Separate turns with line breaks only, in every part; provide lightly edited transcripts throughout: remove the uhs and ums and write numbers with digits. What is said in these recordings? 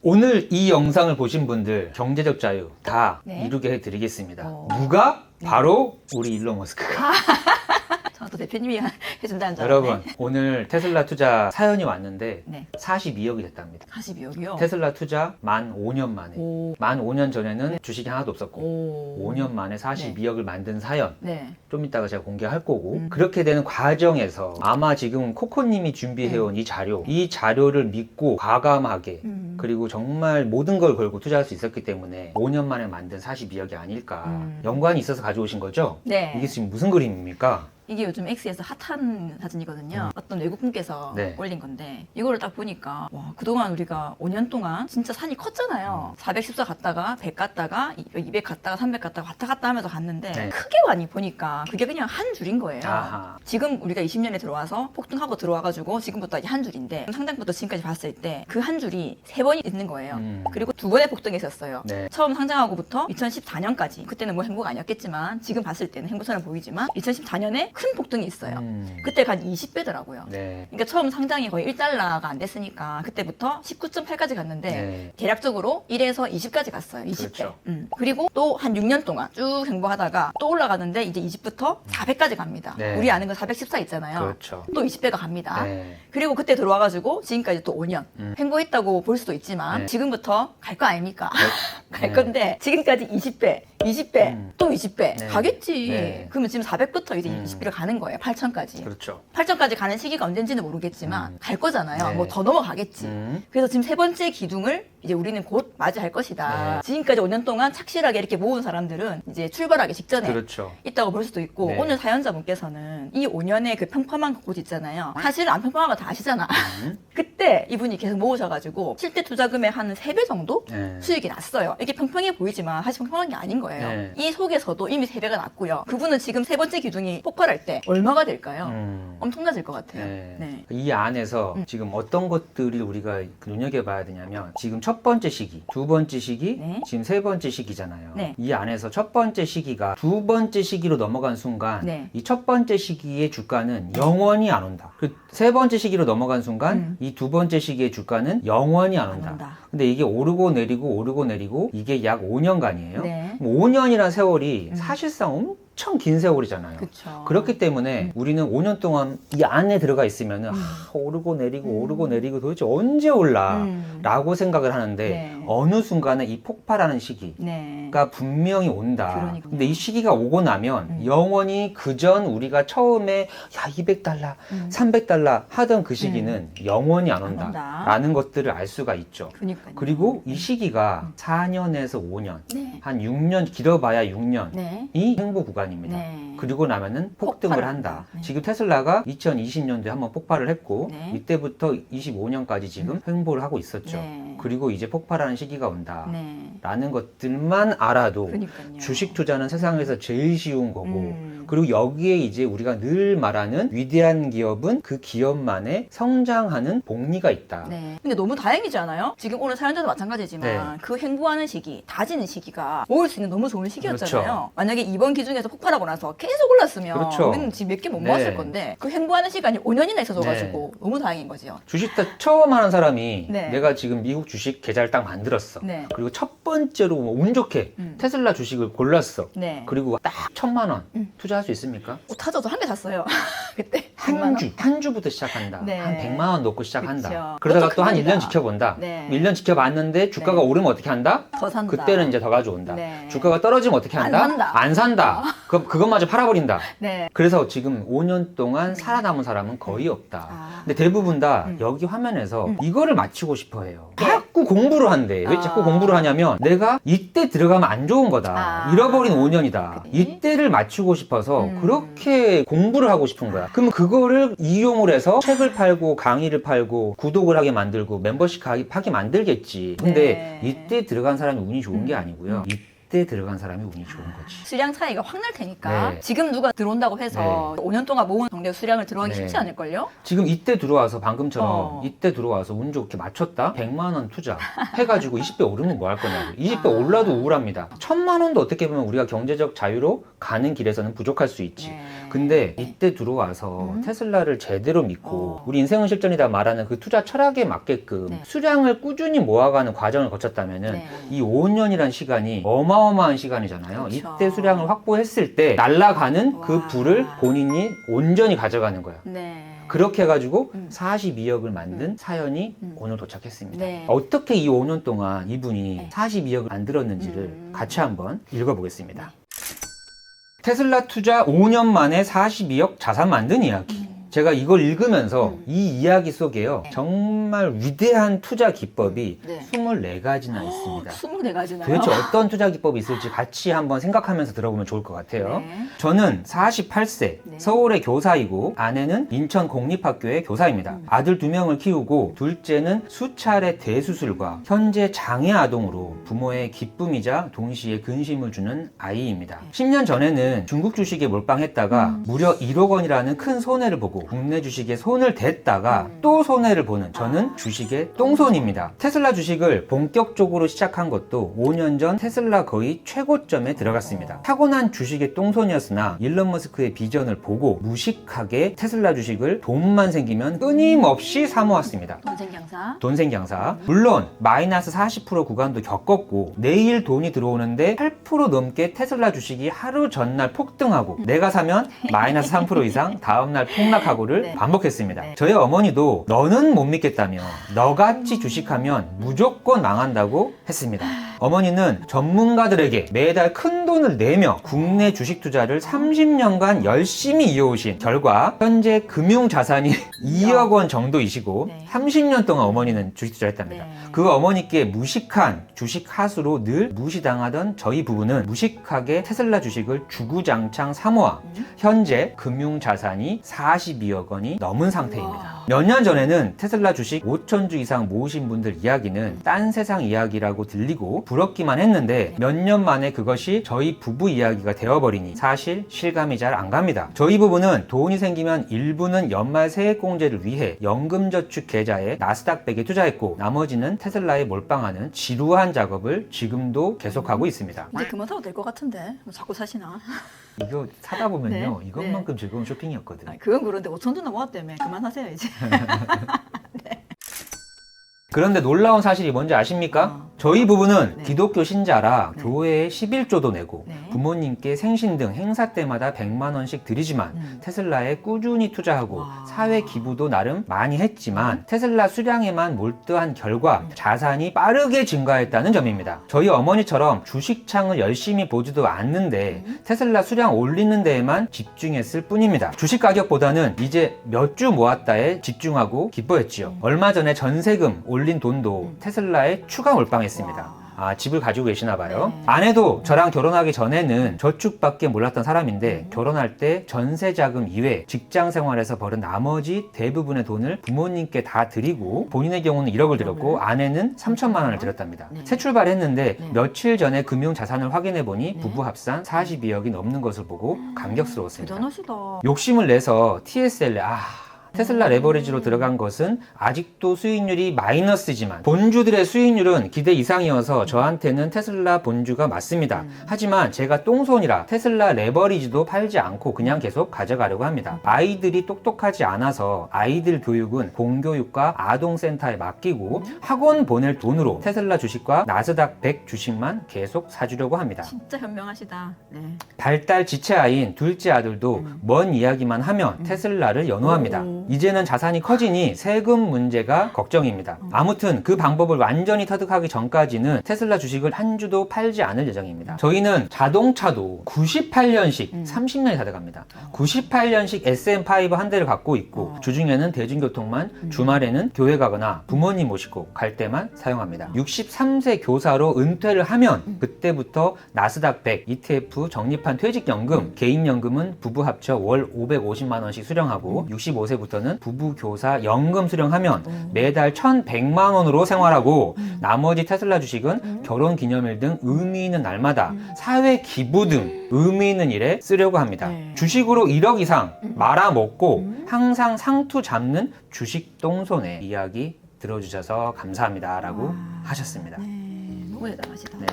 오늘 이 영상을 보신 분들 경제적 자유 다
네.
이루게 해드리겠습니다.
어.
누가? 바로 우리 일론 머스크가.
또 대표님이 해준다는 줄
여러분
알았네.
오늘 테슬라 투자 사연이 왔는데
네.
42억이 됐답니다.
42억이요?
테슬라 투자 만 5년 만에.
오.
만 5년 전에는
네.
주식이 하나도 없었고
오.
5년 만에 42억을 만든 사연
네.
좀 이따가 제가 공개할 거고 그렇게 되는 과정에서 아마 지금 코코님이
네.
준비해온 이 자료를 믿고 과감하게 그리고 정말 모든 걸 걸고 투자할 수 있었기 때문에 5년 만에 만든 42억이 아닐까. 연관이 있어서 가져오신 거죠?
네.
이게 지금 무슨 그림입니까?
이게 요즘 X에서 핫한 사진이거든요. 어떤 외국분께서
네.
올린 건데 이거를 딱 보니까 와, 그동안 우리가 5년 동안 진짜 산이 컸잖아요. 414 갔다가 100 갔다가 200 갔다가 300 갔다가 왔다 갔다 하면서 갔는데
네.
크게 많이 보니까 그게 그냥 한 줄인 거예요.
아하.
지금 우리가 20년에 들어와서 폭등하고 들어와가지고 지금부터 이게 한 줄인데 상장부터 지금까지 봤을 때 그 한 줄이 3번이 있는 거예요. 그리고 2번의 폭등이 있었어요.
네.
처음 상장하고부터 2014년까지 그때는 뭐 행보가 아니었겠지만 지금 봤을 때는 행보처럼 보이지만 2014년에 큰 폭등이 있어요. 그때가 한 20배더라고요.
네.
그러니까 처음 상장이 거의 1달러가 안 됐으니까 그때부터 19.8까지 갔는데
네.
대략적으로 1에서 20까지 갔어요. 20배.
그렇죠.
그리고 또 한 6년 동안 쭉 행보하다가 또 올라가는데 이제 20부터 400까지 갑니다.
네.
우리 아는 거 414 있잖아요.
그렇죠.
또 20배가 갑니다.
네.
그리고 그때 들어와가지고 지금까지 또 5년 행보했다고 볼 수도 있지만
네.
지금부터 갈 거 아닙니까? 갈
네.
건데 지금까지 20배, 20배, 또 20배
네.
가겠지.
네.
그러면 지금 400부터 이제 20배를 가는 거예요. 8천까지.
그렇죠.
8천까지 가는 시기가 언젠지는 모르겠지만 갈 거잖아요.
네.
뭐 더 넘어가겠지. 그래서 지금 세 번째 기둥을 이제 우리는 곧 맞이할 것이다.
네.
지금까지 5년 동안 착실하게 이렇게 모은 사람들은 이제 출발하기 직전에
그렇죠.
있다고 볼 수도 있고
네.
오늘 사연자분께서는 이 5년의 그 평범한 곳 있잖아요. 사실 안 평범한 거 다 아시잖아. 그때 이분이 계속 모으셔가지고 실제 투자금의 한 3배 정도
네.
수익이 났어요. 이게 평평해 보이지만 사실 평평한 게 아닌 거예요.
네.
이 속에서도 이미 3배가 났고요. 그분은 지금 세 번째 기둥이 폭발할 때 얼마가 될까요? 엄청나질 것 같아요.
네.
네.
이 안에서 지금 어떤 것들이 우리가 눈여겨봐야 되냐면 지금 첫 번째 시기, 두 번째 시기,
네.
지금 세 번째 시기잖아요.
네.
이 안에서 첫 번째 시기가 두 번째 시기로 넘어간 순간
네.
이 첫 번째 시기의 주가는 영원히 안 온다. 그 세 번째 시기로 넘어간 순간 이 두 번째 시기의 주가는 영원히 안 온다.
온다.
근데 이게 오르고 내리고 이게 약 5년간이에요.
네.
5년이라는 세월이 사실상 엄청 긴 세월이잖아요.
그쵸.
그렇기 때문에 우리는 5년 동안 이 안에 들어가 있으면은 오르고 내리고 도대체 언제 올라? 라고 생각을 하는데
네.
어느 순간에 이 폭발하는 시기가
네.
분명히 온다.
그러니까요.
근데 이 시기가 오고 나면 영원히 그전 우리가 처음에 야 200달러, 300달러 하던 그 시기는 영원히 안 온다.
온다.
라는 것들을 알 수가 있죠.
그러니까요.
그리고 이 시기가 4년에서 5년,
네.
한 6년, 길어봐야 6년이
네.
행보 구간입니다.
네.
그리고 나면은 폭등을
폭발을
한다.
한다. 네.
지금 테슬라가 2020년도에 한번 폭발을 했고
네.
이때부터 25년까지 지금 횡보를 하고 있었죠.
네.
그리고 이제 폭발하는 시기가 온다.
네.
라는 것들만 알아도
그러니까요.
주식 투자는 세상에서 제일 쉬운 거고
음.
그리고 여기에 이제 우리가 늘 말하는 위대한 기업은 그 기업만의 성장하는 복리가 있다.
네. 근데 너무 다행이지 않아요? 지금 오늘 사연자도 마찬가지지만 그 행보하는 시기, 다지는 시기가 모을 수 있는 너무 좋은 시기였잖아요.
그렇죠.
만약에 이번 기준에서 폭발하고 나서 계속 올랐으면
그렇죠.
우리는 지금 몇 개 못
네.
모았을 건데 그 행보하는 시간이 5년이나 있어져가지고 너무 다행인 거죠.
주식 처음 하는 사람이
네.
내가 지금 미국 주식 계좌를 딱 만들었어.
네.
그리고 첫 번째로 운 좋게 테슬라 주식을 골랐어.
네.
그리고 딱 1,000만 원 투자할 수 있습니까?
타져도 한 개 샀어요. 그때 100만
한
원.
주, 한 주부터 시작한다.
네.
한 100만 원 놓고 시작한다.
그쵸.
그러다가
그것도
또 한
큰일이다.
1년 지켜본다.
네.
1년 지켜봤는데 주가가
네.
오르면 어떻게 한다?
더 산다.
그때는 이제 더 가져온다.
네.
주가가 떨어지면 어떻게
안
한다?
산다.
안 산다. 그럼 그것마저 팔아버린다.
네.
그래서 지금 5년 동안 살아남은 사람은 거의 없다.
아.
근데 대부분 다 여기 화면에서 이거를 맞추고 싶어 해요. 자꾸 공부를 한대. 왜 자꾸 공부를 하냐면 내가 이때 들어가면 안 좋은 거다.
아.
잃어버린 5년이다.
그래?
이때를 맞추고 싶어서 그렇게 공부를 하고 싶은 거야. 그럼 그거를 이용을 해서 책을 팔고 강의를 팔고 구독을 하게 만들고 멤버십 하게 만들겠지. 근데
네.
이때 들어간 사람이 운이 좋은 게 아니고요. 이때 들어간 사람이 운이 좋은 거지.
수량 차이가 확 날 테니까
네.
지금 누가 들어온다고 해서 5년 동안 모은 정도의 수량을 들어가기 쉽지 않을걸요?
지금 이때 들어와서 방금처럼
어.
이때 들어와서 운 좋게 맞췄다? 100만 원 투자 해가지고 20배 오르면 뭐 할 거냐고. 20배 올라도 우울합니다. 1000만 원도 어떻게 보면 우리가 경제적 자유로 가는 길에서는 부족할 수 있지.
네.
근데 이때 들어와서 테슬라를 제대로 믿고 우리 인생은 실전이다 말하는 그 투자 철학에 맞게끔
네.
수량을 꾸준히 모아가는 과정을 거쳤다면은
네.
이 5년이란 시간이 어마어마한 시간이잖아요.
그렇죠.
이때 수량을 확보했을 때 날아가는 그
와.
부를 본인이 온전히 가져가는 거야.
네.
그렇게 해가지고 42억을 만든 사연이 오늘 도착했습니다.
네.
어떻게 이 5년 동안 이분이 42억을 만들었는지를 같이 한번 읽어보겠습니다. 테슬라 투자 5년 만에 42억 자산 만든 이야기. 제가 이걸 읽으면서 이 이야기 속에요. 정말 위대한 투자 기법이
네.
24가지나 있습니다.
24가지나요?
도대체 어떤 투자 기법이 있을지 같이 한번 생각하면서 들어보면 좋을 것 같아요.
네.
저는 48세,
네.
서울의 교사이고 아내는 인천 공립학교의 교사입니다. 아들 2명을 키우고 둘째는 수차례 대수술과 현재 장애 아동으로 부모의 기쁨이자 동시에 근심을 주는 아이입니다. 10년 전에는 중국 주식에 몰빵했다가 무려 1억 원이라는 큰 손해를 보고 국내 주식에 손을 댔다가 또 손해를 보는 저는 주식의 똥손입니다. 테슬라 주식을 본격적으로 시작한 것도 5년 전 테슬라 거의 최고점에 들어갔습니다. 타고난 주식의 똥손이었으나 일론 머스크의 비전을 보고 무식하게 테슬라 주식을 돈만 생기면 끊임없이 사모았습니다.
돈생장사.
돈생장사. 물론 마이너스 40% 구간도 겪었고 내일 돈이 들어오는데 8% 넘게 테슬라 주식이 하루 전날 폭등하고 내가 사면 마이너스 3% 이상 다음날 폭락하고를
네.
반복했습니다.
네.
저희 어머니도 너는 못 믿겠다며 너같이 주식하면 무조건 망한다고 했습니다. 어머니는 전문가들에게 매달 큰 돈을 내며 국내 주식 투자를 30년간 열심히 이어오신 결과 현재 금융 자산이 2억 원 정도이시고
네.
30년 동안 어머니는 주식 투자를 했답니다.
네.
그 어머니께 무식한 주식 하수로 늘 무시당하던 저희 부부는 무식하게 테슬라 주식을 주구장창 사모아 현재 금융 자산이 42억 원이 넘은 상태입니다. 몇 년 전에는 테슬라 주식 5천주 이상 모으신 분들 이야기는 딴 세상 이야기라고 들리고 부럽기만 했는데 몇 년 만에 그것이 저희 부부 이야기가 되어버리니 사실 실감이 잘 안 갑니다. 저희 부부는 돈이 생기면 일부는 연말 세액공제를 위해 연금저축 계좌에 나스닥 100에 투자했고 나머지는 테슬라에 몰빵하는 지루한 작업을 지금도 계속하고 있습니다.
이제 그만 사도 될 것 같은데 자꾸 사시나?
이거 사다 보면요
네.
이것만큼 즐거운 쇼핑이었거든.
아, 그건 그런데 5천 주나 모았다며 그만하세요 이제.
그런데 놀라운 사실이 뭔지 아십니까? 저희 부부는
네.
기독교 신자라
네.
교회에 11조도 내고
네.
부모님께 생신 등 행사 때마다 100만 원씩 드리지만 테슬라에 꾸준히 투자하고
와.
사회 기부도 나름 많이 했지만 테슬라 수량에만 몰두한 결과 자산이 빠르게 증가했다는 점입니다. 저희 어머니처럼 주식창을 열심히 보지도 않는데 테슬라 수량 올리는 데에만 집중했을 뿐입니다. 주식 가격보다는 이제 몇 주 모았다에 집중하고 기뻐했지요. 얼마 전에 전세금 올린 돈도 테슬라에 추가 몰빵했습니다. 아, 집을 가지고 계시나 봐요.
네.
아내도 저랑 결혼하기 전에는 저축밖에 몰랐던 사람인데 결혼할 때 전세 자금 이외 직장 생활에서 벌은 나머지 대부분의 돈을 부모님께 다 드리고 본인의 경우는 1억을 들였고 아내는 3천만 원을 드렸답니다.
네.
새 출발했는데
네.
며칠 전에 금융 자산을 확인해 보니
네.
부부 합산 42억이 넘는 것을 보고 감격스러웠습니다.
대단하시다.
욕심을 내서 TSL에 테슬라 레버리지로 들어간 것은 아직도 수익률이 마이너스지만 본주들의 수익률은 기대 이상이어서 저한테는 테슬라 본주가 맞습니다. 하지만 제가 똥손이라 테슬라 레버리지도 팔지 않고 그냥 계속 가져가려고 합니다. 아이들이 똑똑하지 않아서 아이들 교육은 공교육과 아동센터에 맡기고 학원 보낼 돈으로 테슬라 주식과 나스닥 100 주식만 계속 사주려고 합니다.
진짜 현명하시다. 네.
발달 지체아인 둘째 아들도 먼 이야기만 하면 테슬라를 연호합니다.
오.
이제는 자산이 커지니 세금 문제가 걱정입니다. 아무튼 그 방법을 완전히 터득하기 전까지는 테슬라 주식을 한 주도 팔지 않을 예정입니다. 저희는 자동차도 98년식 30년이 다 돼갑니다. 98년식 SM5 한 대를 갖고 있고 주중에는 대중교통만 주말에는 교회 가거나 부모님 모시고 갈 때만 사용합니다. 63세 교사로 은퇴를 하면 그때부터 나스닥 100 ETF 적립한 퇴직연금, 개인연금은 부부 합쳐 월 550만 원씩 수령하고 65세부터는 대학에서는 부부 교사 연금 수령하면 매달 1,100만 원으로 생활하고 나머지 테슬라 주식은 결혼 기념일 등 의미 있는 날마다 사회 기부 등 의미 있는 일에 쓰려고 합니다.
네.
주식으로 1억 이상 말아먹고 항상 상투 잡는 주식 똥손의 이야기 들어주셔서 감사합니다 라고 하셨습니다.
네, 너무 대단하시다.
네.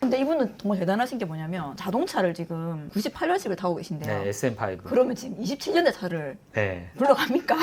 근데 이분은 정말 대단하신 게 뭐냐면 자동차를 지금 98년식을 타고 계신데요.
네, SM5.
그러면 지금 27년대 차를
네.
불러갑니까?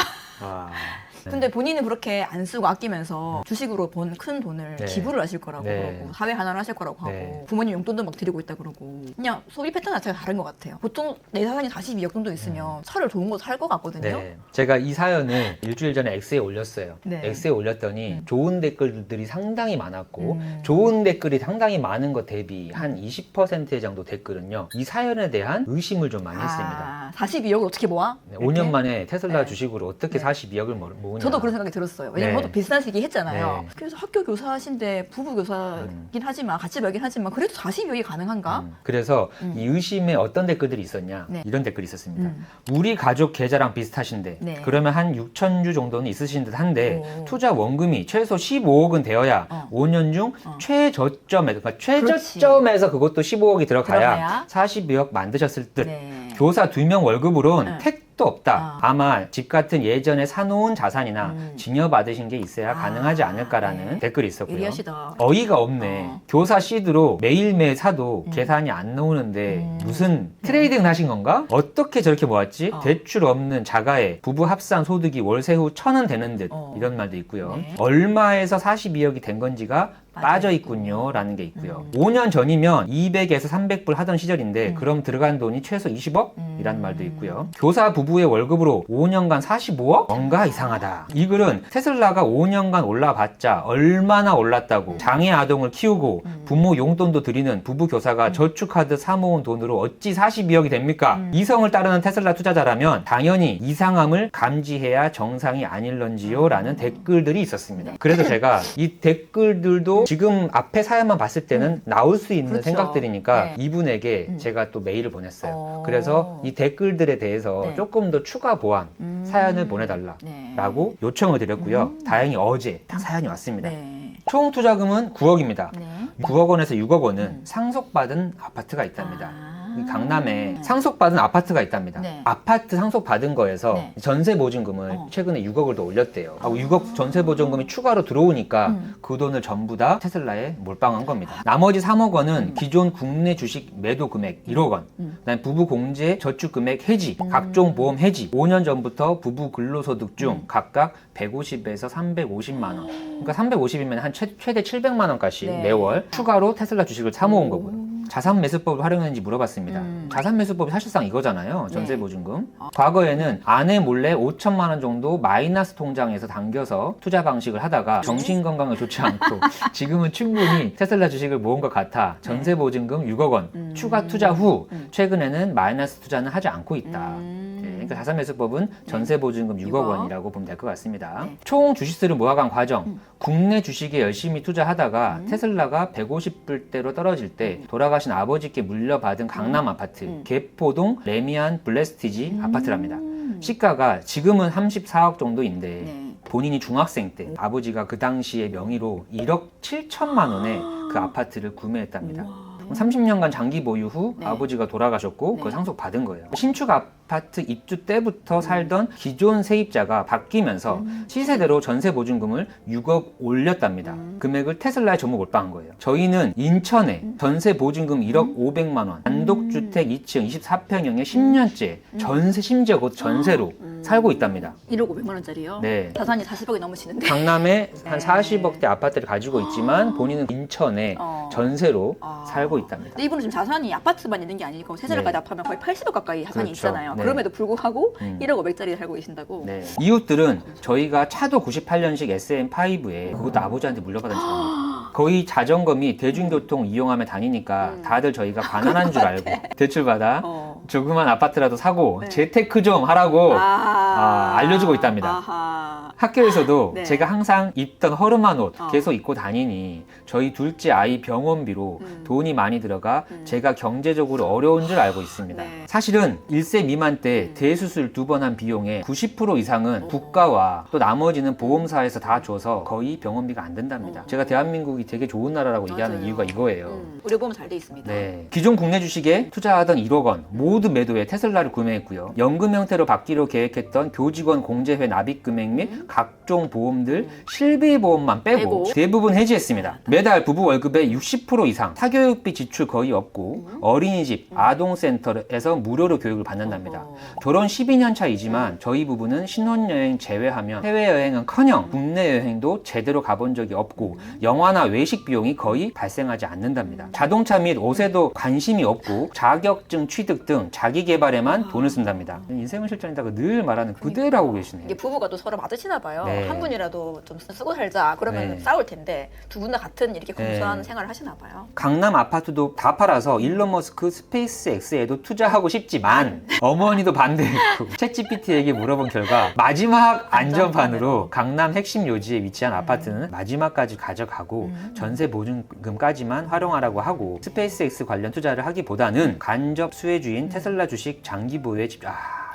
와. 네.
근데 본인은 그렇게 안 쓰고 아끼면서 주식으로 번 큰 돈을
네.
기부를 하실 거라고
네.
그러고 사회 하나를 하실 거라고 하고
네.
부모님 용돈도 막 드리고 있다 그러고 그냥 소비 패턴 자체가 다른 것 같아요. 보통 내 자산이 42억 정도 있으면 차를 좋은 거 살 것 같거든요.
네. 제가 이 사연을 일주일 전에 X에 올렸어요.
네.
X에 올렸더니 좋은 댓글들이 상당히 많았고 좋은 댓글이 상당히 많은 것 대비 한 20% 정도 댓글은요. 이 사연에 대한 의심을 좀 많이 했습니다.
42억을 어떻게 모아?
네,
이렇게?
5년 만에 테슬라
네.
주식으로 어떻게
네.
42억을 모으냐.
저도 그런 생각이 들었어요. 왜냐면
네.
저도 비슷한 시기 했잖아요.
네.
그래서 학교 교사하신데 부부 교사긴 하지만 같이 벌긴 하지만 그래도 42억이 가능한가?
그래서 이 의심에 어떤 댓글들이 있었냐.
네.
이런 댓글이 있었습니다. 우리 가족 계좌랑 비슷하신데
네.
그러면 한 6,000주 정도는 있으신 듯 한데
오.
투자 원금이 최소 15억은 되어야 5년 중 최저점에 그러니까 최저점에서 그것도 15억이 들어가야 42억 만드셨을 듯.
네.
교사 2명 월급으로는
네.
택도 없다. 아마 집 같은 예전에 사놓은 자산이나 증여받으신 게 있어야 가능하지 않을까라는
네.
댓글이 있었고요.
예리하시다.
어이가 없네. 교사 시드로 매일매일 사도 계산이 안 나오는데 무슨 트레이딩을 하신 건가? 어떻게 저렇게 모았지? 대출 없는 자가에 부부 합산 소득이 월세 후 1,000원 되는 듯 이런 말도 있고요.
네.
얼마에서 42억이 된 건지가 빠져 있군요 라는 게 있고요. 5년 전이면 200에서 300불 하던 시절인데 그럼 들어간 돈이 최소 20억? 이라는 말도 있고요. 교사 부부의 월급으로 5년간 45억? 뭔가 이상하다. 이 글은 테슬라가 5년간 올라봤자 얼마나 올랐다고 장애 아동을 키우고 부모 용돈도 드리는 부부 교사가 저축하듯 사모은 돈으로 어찌 42억이 됩니까? 이성을 따르는 테슬라 투자자라면 당연히 이상함을 감지해야 정상이 아닐런지요? 라는 댓글들이 있었습니다. 그래서 제가 이 댓글들도 지금 앞에 사연만 봤을 때는 나올 수 있는
그렇죠.
생각들이니까
네.
이분에게 제가 또 메일을 보냈어요. 그래서 이 댓글들에 대해서
네.
조금 더 추가 보완 사연을 보내달라
네.
라고 요청을 드렸고요. 다행히 어제 딱 사연이 왔습니다.
네.
총 투자금은 9억입니다.
네.
9억 원에서 6억 원은 상속받은 아파트가 있답니다. 이 강남에 상속받은 아파트가 있답니다.
네.
아파트 상속받은 거에서
네.
전세 보증금을 최근에 6억을 더 올렸대요. 하고 6억 전세 보증금이 추가로 들어오니까 그 돈을 전부 다 테슬라에 몰빵한 겁니다. 나머지 3억 원은 기존 국내 주식 매도 금액 1억 원, 그다음에 부부 공제 저축 금액 해지, 각종 보험 해지, 5년 전부터 부부 근로소득 중 각각 150에서 350만 원. 그러니까 350이면 한 최대 700만 원까지
네.
매월 추가로 테슬라 주식을 사모은 거고요. 자산 매수법을 활용했는지 물어봤습니다. 자산 매수법이 사실상 이거잖아요. 전세
네.
보증금. 과거에는 아내 몰래 5천만 원 정도 마이너스 통장에서 당겨서 투자 방식을 하다가 정신 건강에 좋지 않고 지금은 충분히 테슬라 주식을 모은 것 같아 전세 보증금 6억 원 추가 투자 후 최근에는 마이너스 투자는 하지 않고 있다. 네, 그러니까 자산 매수법은 전세 보증금 6억 원이라고 보면 될 것 같습니다.
네.
총 주식수를 모아간 과정. 국내 주식에 열심히 투자하다가 테슬라가 150불대로 떨어질 때 돌아가신 아버지께 물려받은 강남 아파트 개포동 레미안 블레스티지 아파트랍니다. 시가가 지금은 34억 정도인데
네.
본인이 중학생 때 아버지가 그 당시에 명의로 1억 7천만 원에 그 아파트를 구매했답니다. 30년간 장기 보유 후
네.
아버지가 돌아가셨고 그걸
네.
상속받은 거예요. 신축 아파트 입주 때부터 살던 기존 세입자가 바뀌면서 시세대로 전세 보증금을 6억 올렸답니다. 금액을 테슬라에 전부 몰빵한 거예요. 저희는 인천에 전세 보증금 1억 500만 원, 단독주택 2층 24평형에 10년째 전세, 심지어 곧 전세로 살고 있답니다.
1억 500만 원짜리요?
네.
자산이 40억이 넘으시는데.
강남에 한
네.
40억대 아파트를 가지고 있지만 본인은 인천에 전세로
아.
살고 있답니다.
근데 이분은 지금 자산이 아파트만 있는 게 아니고 세제를까지
네.
합하면 거의 80억 가까이 자산이
그렇죠.
있잖아요.
네.
그럼에도 불구하고 1억 500짜리 살고 계신다고.
네. 이웃들은 저희가 차도 98년식 SM5에 그것도 아버지한테 물려받은 차입니다. 거의 자전거 및 대중교통 이용하며 다니니까 다들 저희가 가난한 줄 알고 대출받아 조그만 아파트라도 사고
네.
재테크 좀 하라고 알려주고 있답니다.
아하.
학교에서도
네.
제가 항상 입던 허름한 옷
어.
계속 입고 다니니 저희 둘째 아이 병원비로 돈이 많이 들어가 제가 경제적으로 어려운 줄 알고 있습니다.
네.
사실은 1세 미만 때 대수술 2번 한 비용의 90% 이상은 국가와 또 나머지는 보험사에서 다 줘서 거의 병원비가 안 된답니다. 제가 대한민국이 되게 좋은 나라라고 얘기하는
맞아요.
이유가 이거예요.
의료보험 잘 돼 있습니다.
네. 기존 국내 주식에 투자하던 1억 원 모두 매도해 테슬라를 구매했고요. 연금 형태로 받기로 계획했던 교직원 공제회 납입 금액 및 각종 보험들 실비 보험만 빼고 대부분 해지했습니다. 매달 부부 월급의 60% 이상 사교육비 지출 거의 없고 어린이집, 아동센터에서 무료로 교육을 받는답니다. 결혼 12년 차이지만 저희 부부는 신혼여행 제외하면 해외여행은커녕 국내 여행도 제대로 가본 적이 없고 영화나 외식 비용이 거의 발생하지 않는답니다. 자동차 및 옷에도 관심이 없고 자격증 취득 등 자기 개발에만 돈을 쓴답니다. 인생은 실전이다고 늘 말하는 그대로 하고 계시네요.
이게 부부가 또 서로 맞으시나 봐요.
네.
한 분이라도 좀 쓰고 살자 그러면
네.
싸울 텐데 두 분 다 같은 이렇게 검소한
네.
생활을 하시나 봐요.
강남 아파트도 다 팔아서 일론 머스크 스페이스X에도 투자하고 싶지만 어머니도 반대했고 챗GPT에게 물어본 결과 마지막 안전판으로 강남 핵심 요지에 위치한 아파트는 마지막까지 가져가고 전세 보증금까지만 활용하라고 하고 스페이스X 관련 투자를 하기보다는 간접 수혜주인 테슬라 주식 장기 보유에 집중.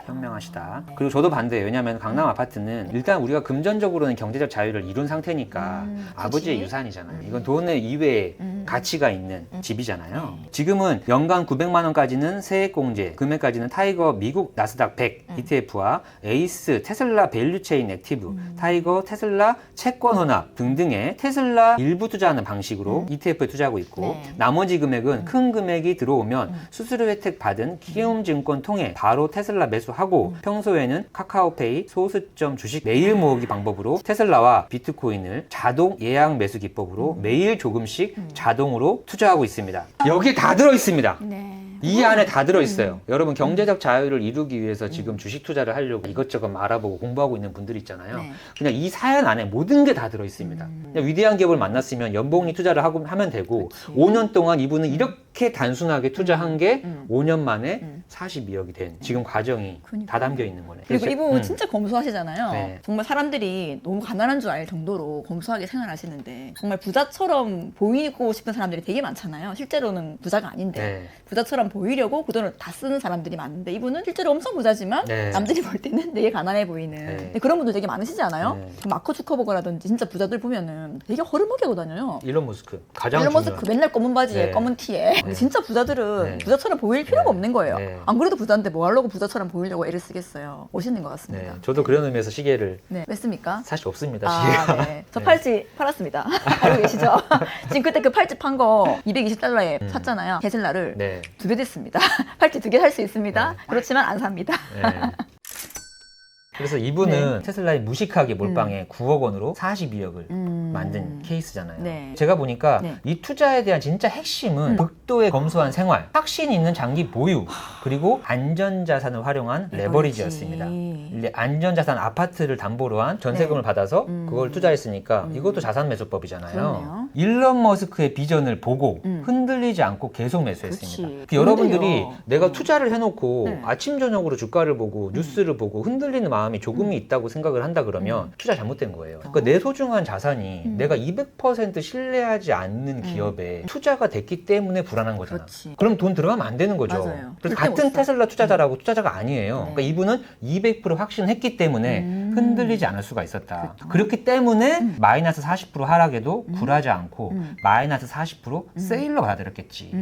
현명하시다. 그리고 저도 반대예요. 왜냐하면 강남 아파트는 일단 우리가 금전적으로는 경제적 자유를 이룬 상태니까 아버지의
그치?
유산이잖아요. 이건 돈 이외에 가치가 있는 집이잖아요. 지금은 연간 900만 원까지는 세액공제, 금액까지는 타이거 미국 나스닥 100 ETF와 에이스 테슬라 밸류체인 액티브, 타이거 테슬라 채권 혼합 등등의 테슬라 일부 투자하는 방식으로 ETF에 투자하고 있고
네.
나머지 금액은 큰 금액이 들어오면 수수료 혜택 받은 키움증권 통해 바로 테슬라 매수하고 평소에는 카카오페이 소수점 주식 매일 모으기 방법으로 테슬라와 비트코인을 자동 예약 매수 기법으로 매일 조금씩 자동으로 투자하고 있습니다. 여기 다 들어 있습니다.
네.
이 안에 다 들어있어요. 여러분 경제적 자유를 이루기 위해서 지금 주식 투자를 하려고 이것저것 알아보고 공부하고 있는 분들 있잖아요.
네.
그냥 이 사연 안에 모든 게 다 들어있습니다. 그냥 위대한 기업을 만났으면 연봉리 투자를 하면 되고
그치.
5년 동안 이분은 이렇게 단순하게 투자한 게 5년 만에 42억이 된 지금 과정이
그러니까.
다 담겨 있는 거네.
그리고
그래서-
이분 진짜 검소하시잖아요.
네.
정말 사람들이 너무 가난한 줄 알 정도로 검소하게 생활하시는데 정말 부자처럼 보이고 싶은 사람들이 되게 많잖아요. 실제로는 부자가 아닌데
네.
부자처럼 보이려고 그 돈을 다 쓰는 사람들이 많은데 이분은 실제로 엄청 부자지만
네.
남들이 볼 때는 되게 가난해 보이는
네.
근데 그런 분들 되게 많으시지 않아요?
네.
마크 주커버거라든지 진짜 부자들 보면은 되게 허름하게 하고 다녀요.
일론 머스크 가장
일론
중요한
머스크 맨날 검은 바지에
네.
검은 티에
네.
진짜 부자들은
네.
부자처럼 보일 필요가
네.
없는 거예요.
네.
안 그래도 부자인데 뭐 하려고 부자처럼 보이려고 애를 쓰겠어요. 멋있는 것 같습니다.
네. 저도 그런 의미에서 시계를
네, 뺐습니까?
사실 없습니다. 시계가.
아, 네. 저
네.
팔찌 팔았습니다. 알고 계시죠? 지금 그때 그 팔찌 판 거 220달러에 샀잖아요. 테슬라를
네.
2배 됐습니다. 팔찌 2개 살 수 있습니다.
네.
그렇지만 안 삽니다.
네. 그래서 이분은 테슬라에 무식하게 몰빵해 9억 원으로 42억을 만든 케이스잖아요.
네.
제가 보니까
네.
이 투자에 대한 진짜 핵심은 극도의 검소한 생활, 확신 있는 장기 보유, 그리고 안전자산을 활용한 레버리지였습니다. 안전자산 아파트를 담보로 한 전세금을
네.
받아서 그걸 투자했으니까 이것도 자산 매수법이잖아요.
그렇네요.
일론 머스크의 비전을 보고 흔들리지 않고 계속 매수했습니다.
그렇지.
그 여러분들이
흔들려.
내가 투자를 해놓고
네.
아침 저녁으로 주가를 보고 뉴스를 보고 흔들리는 마음이 조금이 있다고 생각을 한다 그러면 투자 잘못된 거예요. 그러니까 내 소중한 자산이 내가 200% 신뢰하지 않는 기업에 투자가 됐기 때문에 불안한 거잖아.
그렇지.
그럼 돈 들어가면 안 되는 거죠.
맞아요.
그래서
절대
같은
못 사.
테슬라 투자자라고 투자자가 아니에요.
네.
그러니까 이분은 200% 확신했기 때문에 흔들리지 않을 수가 있었다. 그렇기 때문에 마이너스 40% 하락에도 굴하지 않고 마이너스 40% 세일로 받아들였겠지.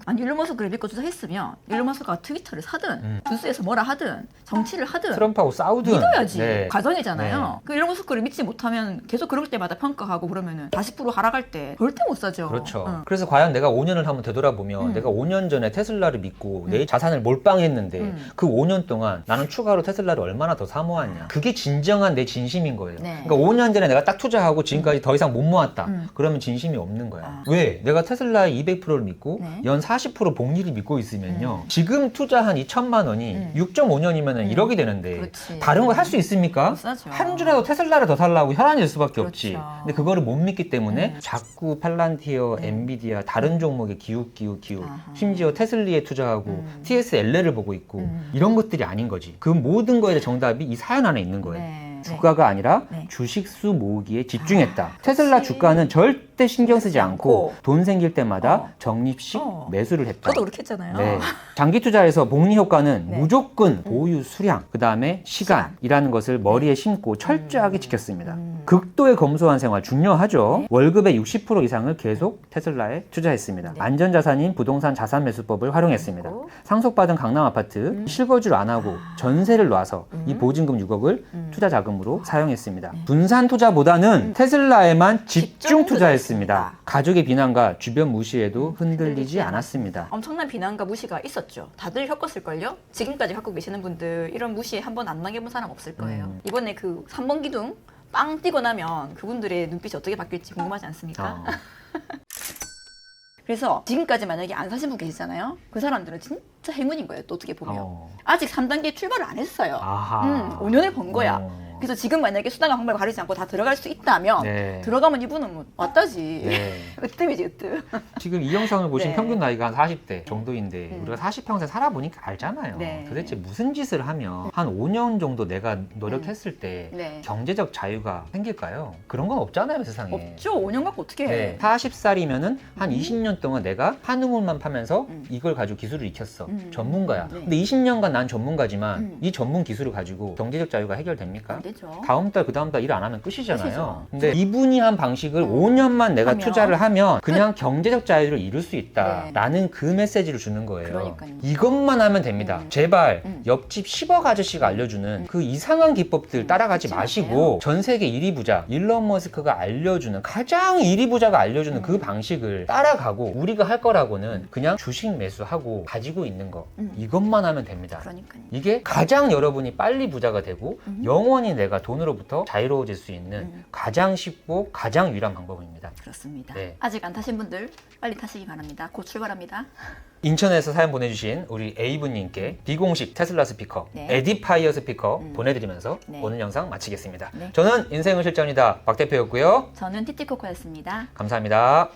아니 일론 머스크를 믿고 투자했으면 일론 머스크가 트위터를 사든 뉴스에서 뭐라 하든 정치를 하든
트럼프하고 싸우든
믿어야지.
네.
가정이잖아요.
네.
그 일론 머스크를 믿지 못하면 계속 그럴 때마다 평가하고 그러면은 40% 하락할 때 절대 못 사죠.
그렇죠.
응.
그래서 과연 내가 5년을 한번 되돌아보면 내가 5년 전에 테슬라를 믿고 내 자산을 몰빵했는데 그 5년 동안 나는 추가로 테슬라를 얼마나 더 사모았냐. 그게 진정한 내 진심인 거예요.
네.
그러니까 5년 전에 내가 딱 투자하고 지금까지 더 이상 못 모았다. 그러면 진심이 없는 거야.
아.
왜? 내가 테슬라의 200%를 믿고
네.
연 40% 복리를 믿고 있으면요. 지금 투자한 2천만 원이 6.5년이면 1억이 되는데
그렇지.
다른 걸 할 수 있습니까?
못 사죠.
한 주라도 테슬라를 더 살라고 혈안일 수밖에 없지.
그렇죠.
근데 그거를 못 믿기 때문에 자꾸 팔란티어, 엔비디아, 다른 종목에 기웃.
아하.
심지어 테슬리에 투자하고 TSLR을 보고 있고 이런 것들이 아닌 거지. 그 모든 거에 정답이 이 사연 안에 있는 거예요.
네.
주가가 아니라
네.
주식수 모으기에 집중했다.
아,
테슬라
그치.
주가는 절대 신경 쓰지 않고
않고.
돈 생길 때마다
어.
적립식
어.
매수를 했다.
저도 그렇게 했잖아요.
네. 장기 투자에서 복리 효과는
네.
무조건 보유 수량, 그 다음에 시간이라는 것을 머리에 심고 철저하게 지켰습니다. 극도의 검소한 생활 중요하죠.
네.
월급의 60% 이상을 계속 테슬라에 투자했습니다.
네.
안전자산인 부동산 자산 매수법을 활용했습니다.
그리고
상속받은 강남 아파트 실거주를 안 하고 전세를 놔서 이 보증금 6억을 투자 자금으로 사용했습니다. 분산 투자보다는 테슬라에만 집중 투자했습니다. 가족의 비난과 주변 무시에도 흔들리지 않았습니다.
엄청난 비난과 무시가 있었죠. 다들 겪었을걸요? 지금까지 갖고 계시는 분들 이런 무시 한 번 안 당해본 사람 없을 거예요. 이번에 그 3번 기둥 빵 뛰고 나면 그분들의 눈빛이 어떻게 바뀔지 궁금하지 않습니까? 그래서 지금까지 만약에 안 사신 분 계시잖아요. 그 사람들은 진짜 행운인 거예요. 또 어떻게 보면. 아직 3단계 출발을 안 했어요.
아하.
5년을 번 거야. 그래서 지금 만약에 수단과 방법을 가리지 않고 다 들어갈 수 있다면
네.
들어가면 이분은 뭐 왔다지.
네.
으뜸이지 으뜸.
지금 이 영상을 보신
네.
평균 나이가 한 40대 정도인데 우리가 40평생 살아보니까 알잖아요.
네.
도대체 무슨 짓을 하면 한 5년 정도 내가 노력했을 때
네.
경제적 자유가 생길까요? 그런 건 없잖아요, 세상에.
없죠. 5년 갖고 어떻게 해.
네. 40살이면은 한 20년 동안 내가 한 우물만 파면서 이걸 가지고 기술을 익혔어. 전문가야.
네.
근데 20년간 난 전문가지만 이 전문 기술을 가지고 경제적 자유가 해결됩니까?
안 되죠.
다음 달, 그 다음 달 일 안 하면 끝이잖아요.
끝이죠.
근데 이분이 한 방식을 5년만 내가
하면.
투자를 하면 그냥 경제적 자유를 이룰 수 있다.
네.
라는 그 메시지를 주는 거예요.
그러니까요.
이것만 하면 됩니다. 제발 옆집 10억 아저씨가 알려주는 그 이상한 기법들 따라가지
그렇지
마시고 전 세계 1위 부자 일론 머스크가 알려주는 가장 1위 부자가 알려주는 그 방식을 따라가고 우리가 할 거라고는 그냥 주식 매수하고 가지고 있는 거 이것만 하면 됩니다.
그러니까요.
이게 가장 여러분이 빨리 부자가 되고 영원히 내가 돈으로부터 자유로워질 수 있는 가장 쉽고 가장 유일한 방법입니다.
그렇습니다.
네.
아직 안 타신 분들 빨리 타시기 바랍니다. 곧 출발합니다.
인천에서 사연 보내주신 우리 A분님께 비공식 테슬라 스피커,
네.
에디파이어 스피커 보내드리면서
네.
오늘 영상 마치겠습니다.
네.
저는 인생은 실전이다 박 대표였고요.
저는 티티코코였습니다.
감사합니다.